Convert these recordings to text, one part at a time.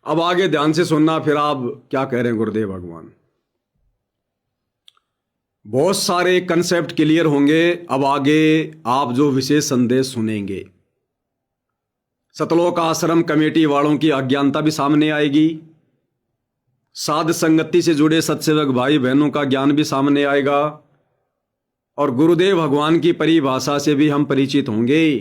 अब आगे ध्यान से सुनना, फिर आप क्या कह रहे हैं गुरुदेव भगवान। बहुत सारे कंसेप्ट क्लियर होंगे अब आगे आप जो विशेष संदेश सुनेंगे। सतलोक आश्रम कमेटी वालों की अज्ञानता भी सामने आएगी, साध संगति से जुड़े सत्सेवक भाई बहनों का ज्ञान भी सामने आएगा, और गुरुदेव भगवान की परिभाषा से भी हम परिचित होंगे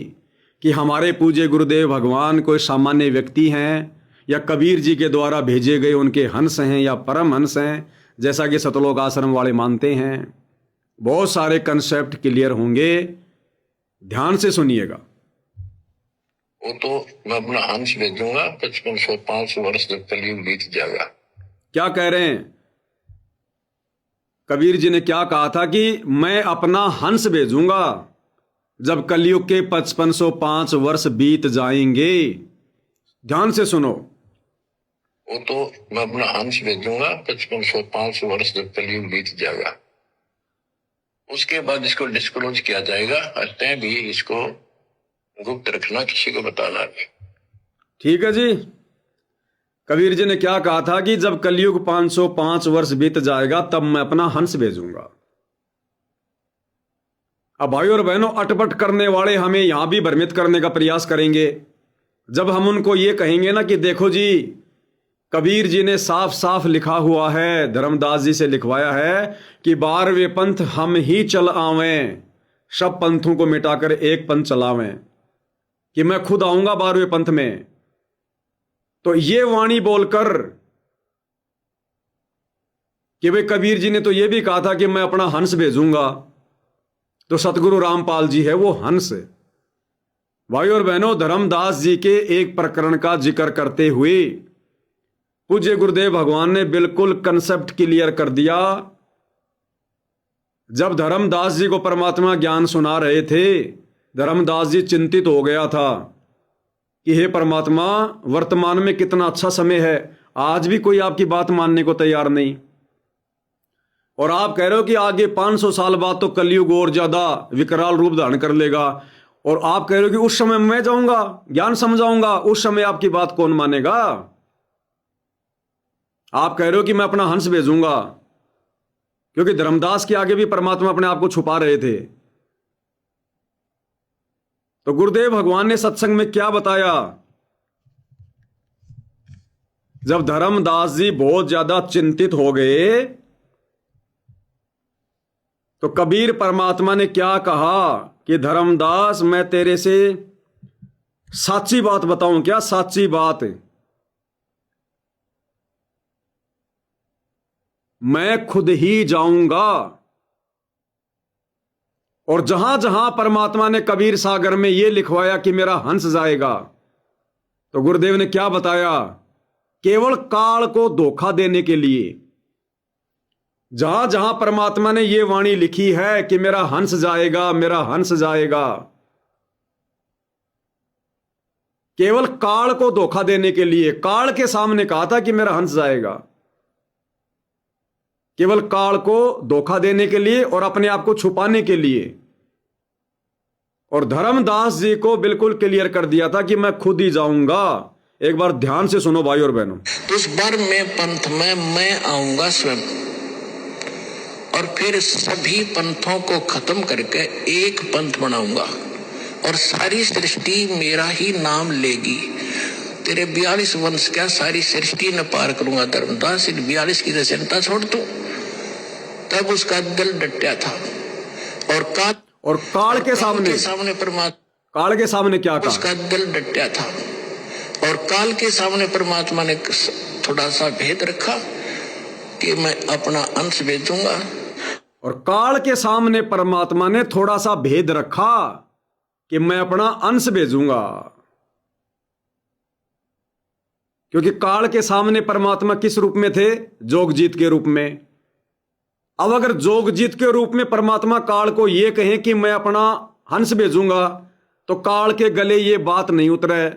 कि हमारे पूज्य गुरुदेव भगवान कोई सामान्य व्यक्ति हैं या कबीर जी के द्वारा भेजे गए उनके हंस हैं या परम हंस हैं, जैसा कि सतलोक आश्रम वाले मानते हैं। बहुत सारे कंसेप्ट क्लियर होंगे, ध्यान से सुनिएगा। वो तो मैं अपना हंस भेजूंगा 5505 वर्ष जब कलयुग बीत जाएगा। क्या कह रहे हैं? कबीर जी ने क्या कहा था कि मैं अपना हंस भेजूंगा जब कलयुग के 5505 वर्ष बीत जाएंगे। ध्यान से सुनो। वो तो मैं अपना हंस भेजूंगा 5505 वर्ष जब कलयुग बीत जाएगा। उसके बाद इसको डिस्क्लोज किया जाएगा, हंसते भी इसको गुप्त रखना, किसी को बताना नहीं। ठीक है जी। कबीर जी ने क्या कहा था कि जब कलयुग 505 वर्ष बीत जाएगा तब मैं अपना हंस भेजूंगा। अब भाई और बहनों, अटपट करने वाले हमें यहां भी भ्रमित करने का प्रयास करेंगे। जब हम उनको ये कहेंगे ना कि देखो जी, कबीर जी ने साफ साफ लिखा हुआ है, धर्मदास जी से लिखवाया है कि 12वें पंथ हम ही चल आवें, सब पंथों को मिटाकर एक पंथ चलावें, कि मैं खुद आऊंगा 12वें पंथ में। तो ये वाणी बोलकर कि भाई कबीर जी ने तो ये भी कहा था कि मैं अपना हंस भेजूंगा, तो सतगुरु रामपाल जी है वो हंस। भाई और बहनों, धर्मदास जी के एक प्रकरण का जिक्र करते हुए पूज्य गुरुदेव भगवान ने बिल्कुल कंसेप्ट क्लियर कर दिया। जब धर्मदास जी को परमात्मा ज्ञान सुना रहे थे, धर्मदास जी चिंतित हो गया था कि हे परमात्मा, वर्तमान में कितना अच्छा समय है, आज भी कोई आपकी बात मानने को तैयार नहीं, और आप कह रहे हो कि आगे 500 साल बाद तो कलयुग और ज्यादा विकराल रूप धारण कर लेगा, और आप कह रहे हो कि उस समय मैं जाऊंगा, ज्ञान समझाऊंगा, उस समय आपकी बात कौन मानेगा? आप कह रहे हो कि मैं अपना हंस भेजूंगा, क्योंकि धर्मदास के आगे भी परमात्मा अपने आप को छुपा रहे थे। तो गुरुदेव भगवान ने सत्संग में क्या बताया? जब धर्मदास जी बहुत ज्यादा चिंतित हो गए तो कबीर परमात्मा ने क्या कहा कि धर्मदास, मैं तेरे से साची बात बताऊं क्या? साची बात। मैं खुद ही जाऊंगा, और जहां जहां परमात्मा ने कबीर सागर में यह लिखवाया कि मेरा हंस जाएगा, तो गुरुदेव ने क्या बताया? केवल काल को धोखा देने के लिए जहां जहां परमात्मा ने यह वाणी लिखी है कि मेरा हंस जाएगा, मेरा हंस जाएगा, केवल काल को धोखा देने के लिए, काल के सामने कहा था कि मेरा हंस जाएगा, केवल काल को धोखा देने के लिए और अपने आप को छुपाने के लिए। और धर्मदास जी को बिल्कुल क्लियर कर दिया था कि मैं खुद ही जाऊंगा। एक बार ध्यान से सुनो भाई और बहनों। उस बार में पंथ में मैं आऊंगा स्वयं, और फिर सभी पंथों को खत्म करके एक पंथ बनाऊंगा, और सारी सृष्टि मेरा ही नाम लेगी। तेरे 42 वंश क्या सारी सृष्टि न पार करूंगा धर्मदास, 42 की चिंता छोड़ तू। तब उसका दिल डटा था, और काल के सामने परमात्मा, काल के सामने क्या कहा? उसका दिल डटा था, और काल के सामने परमात्मा ने थोड़ा सा भेद रखा कि मैं अपना अंश भेजूंगा। और काल के सामने परमात्मा ने थोड़ा सा भेद रखा कि मैं अपना अंश भेजूंगा, क्योंकि काल के सामने परमात्मा किस रूप में थे? जोगजीत के रूप में। अब अगर जोगजीत के रूप में परमात्मा काल को यह कहें कि मैं अपना हंस भेजूंगा, तो काल के गले ये बात नहीं उतरे,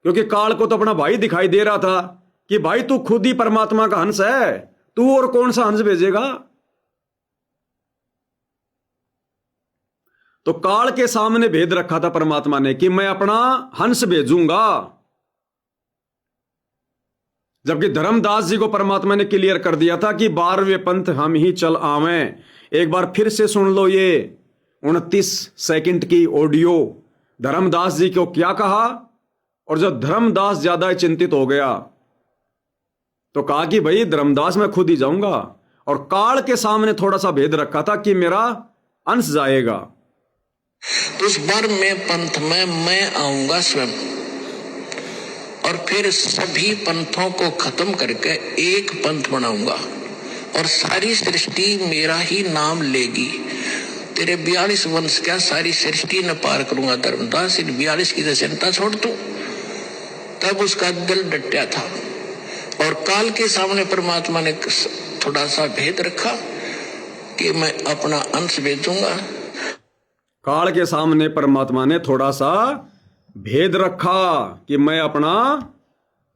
क्योंकि काल को तो अपना भाई दिखाई दे रहा था कि भाई तू खुद ही परमात्मा का हंस है, तू और कौन सा हंस भेजेगा? तो काल के सामने भेद रखा था परमात्मा ने कि मैं अपना हंस भेजूंगा। जबकि धर्मदास जी को परमात्मा ने क्लियर कर दिया था कि 12वें पंथ हम ही चल आवें। एक बार फिर से सुन लो ये 29 सेकंड की ऑडियो, धर्मदास जी को क्या कहा। और जब धर्मदास ज्यादा चिंतित हो गया तो कहा कि भाई धर्मदास मैं खुद ही जाऊंगा, और काल के सामने थोड़ा सा भेद रखा था कि मेरा अंश जाएगा। उस 12वें पंथ में मैं आऊंगा स्वयं, और फिर सभी पंथों को खत्म करके एक पंथ बनाऊंगा, और सारी सृष्टि मेरा ही नाम लेगी। तेरे 42 वंश क्या सारी सृष्टि न पार करूंगा धर्मदास, इन 42 की तो चिंता छोड़ तू। तब उसका दिल डटा था, और काल के सामने परमात्मा ने थोड़ा सा भेद रखा कि मैं अपना अंश भेजूंगा। काल के सामने परमात्मा ने थोड़ा सा भेद रखा कि मैं अपना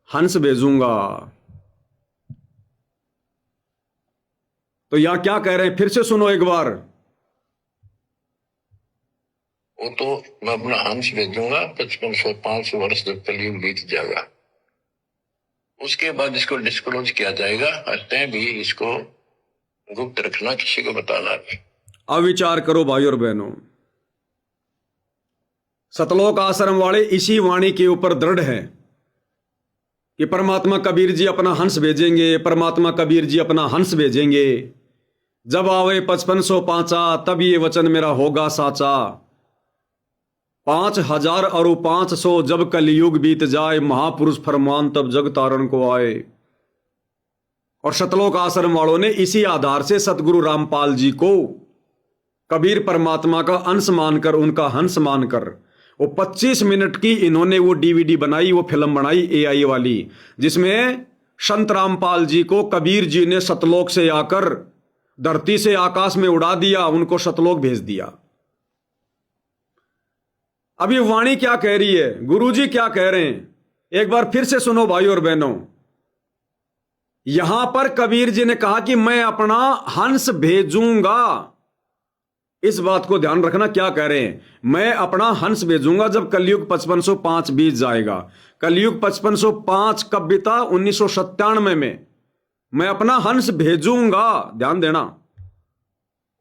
हंस भेजूंगा। तो यहां क्या कह रहे हैं, फिर से सुनो एक बार। वो तो मैं अपना हंस भेजूंगा 5505 वर्ष जब कलयुग बीत जाएगा, उसके बाद इसको डिस्क्लोज किया जाएगा। तय भी इसको गुप्त रखना, किसी को बताना नहीं। अब विचार करो भाई और बहनों, सतलोक आश्रम वाले इसी वाणी के ऊपर दृढ़ है कि परमात्मा कबीर जी अपना हंस भेजेंगे, परमात्मा कबीर जी अपना हंस भेजेंगे। जब आवे 5505 तब ये वचन मेरा होगा साचा। 5000 और 500 जब कलयुग बीत जाए, महापुरुष फरमान तब जग तारण को आए। और सतलोक आश्रम वालों ने इसी आधार से सतगुरु रामपाल जी को कबीर परमात्मा का अंश मानकर, उनका हंस मानकर, वो 25 मिनट की इन्होंने वो डीवीडी बनाई, वो फिल्म बनाई एआई वाली, जिसमें संत रामपाल जी को कबीर जी ने सतलोक से आकर धरती से आकाश में उड़ा दिया, उनको सतलोक भेज दिया। अब ये वाणी क्या कह रही है, गुरुजी क्या कह रहे हैं, एक बार फिर से सुनो भाई और बहनों। यहां पर कबीर जी ने कहा कि मैं अपना हंस भेजूंगा। इस बात को ध्यान रखना, क्या कह रहे हैं, मैं अपना हंस भेजूंगा जब कलयुग 5505 बीत जाएगा। कलयुग 5505 कब बीता, 1997 में। मैं अपना हंस भेजूंगा, ध्यान देना।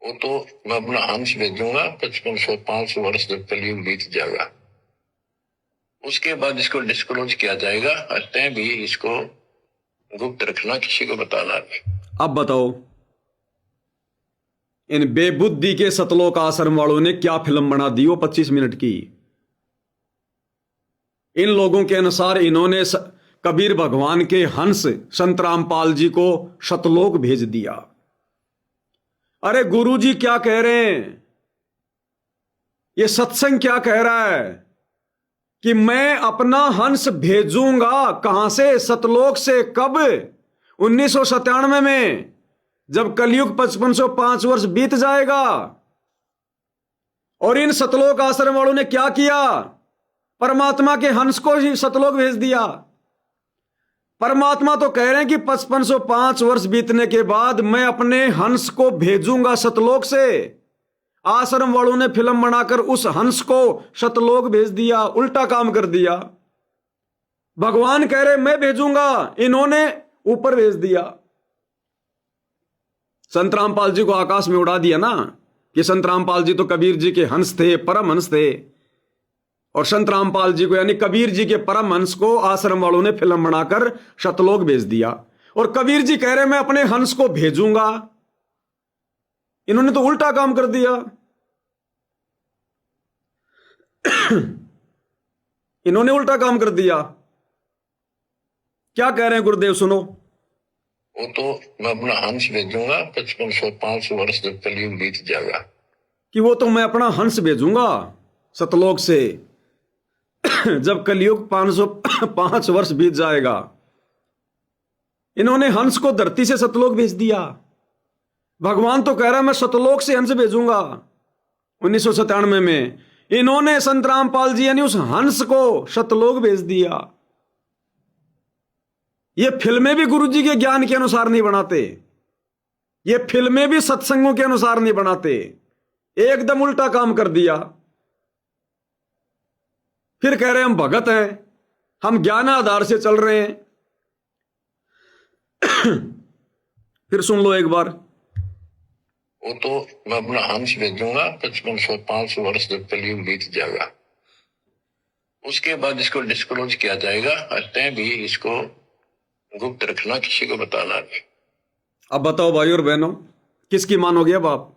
वो तो मैं अपना हंस भेजूंगा 5505 वर्ष जब कलयुग बीत जाएगा, उसके बाद इसको डिस्क्लोज किया जाएगा। तय भी इसको गुप्त रखना, किसी को बताना नहीं। अब बताओ, इन बेबुद्धि के सतलोक आश्रम वालों ने क्या फिल्म बना दी वो 25 मिनट की। इन लोगों के अनुसार इन्होंने कबीर भगवान के हंस संत रामपाल जी को सतलोक भेज दिया। अरे गुरुजी क्या कह रहे हैं, ये सत्संग क्या कह रहा है कि मैं अपना हंस भेजूंगा। कहां से, सतलोक से। कब, 1997 में, जब कलयुग 5505 वर्ष बीत जाएगा। और इन सतलोक आश्रम वालों ने क्या किया, परमात्मा के हंस को ही सतलोक भेज दिया। परमात्मा तो कह रहे हैं कि 5505 वर्ष बीतने के बाद मैं अपने हंस को भेजूंगा सतलोक से। आश्रम वालों ने फिल्म बनाकर उस हंस को सतलोक भेज दिया, उल्टा काम कर दिया। भगवान कह रहे मैं भेजूंगा, इन्होंने ऊपर भेज दिया। संत रामपाल जी को आकाश में उड़ा दिया ना, कि संत रामपाल जी तो कबीर जी के हंस थे, परम हंस थे। और संत रामपाल जी को, यानी कबीर जी के परम हंस को, आश्रम वालों ने फिल्म बनाकर सतलोक भेज दिया। और कबीर जी कह रहे मैं अपने हंस को भेजूंगा, इन्होंने तो उल्टा काम कर दिया। इन्होंने उल्टा काम कर दिया। क्या कह रहे हैं गुरुदेव, सुनो। वो तो मैं अपना हंस भेजूंगा 5505 वर्ष जब कलयुग बीत जाएगा, कि वो तो मैं अपना हंस भेजूंगा सतलोक से जब कलयुग 505 वर्ष बीत जाएगा। इन्होंने हंस को धरती से सतलोक भेज दिया। भगवान तो कह रहा है मैं सतलोक से हंस भेजूंगा 1997 में। इन्होंने संत रामपाल जी यानी उस हंस को सतलोक भेज दिया। ये फिल्में भी गुरु जी के ज्ञान के अनुसार नहीं बनाते, ये फिल्में भी सत्संगों के अनुसार नहीं बनाते, एकदम उल्टा काम कर दिया। फिर कह रहे हैं हम भगत हैं, हम ज्ञान आधार से चल रहे हैं। फिर सुन लो एक बार। वो तो मैं अपना हंस भेजूंगा 5500 वर्ष जब कलयुग बीत जाएगा, उसके बाद इसको डिस्क्लोज किया जाएगा। अतः भी इसको गुप्त रखना, किसी को बताना नहीं। अब बताओ भाई और बहनों, किसकी मानोगे अब आप?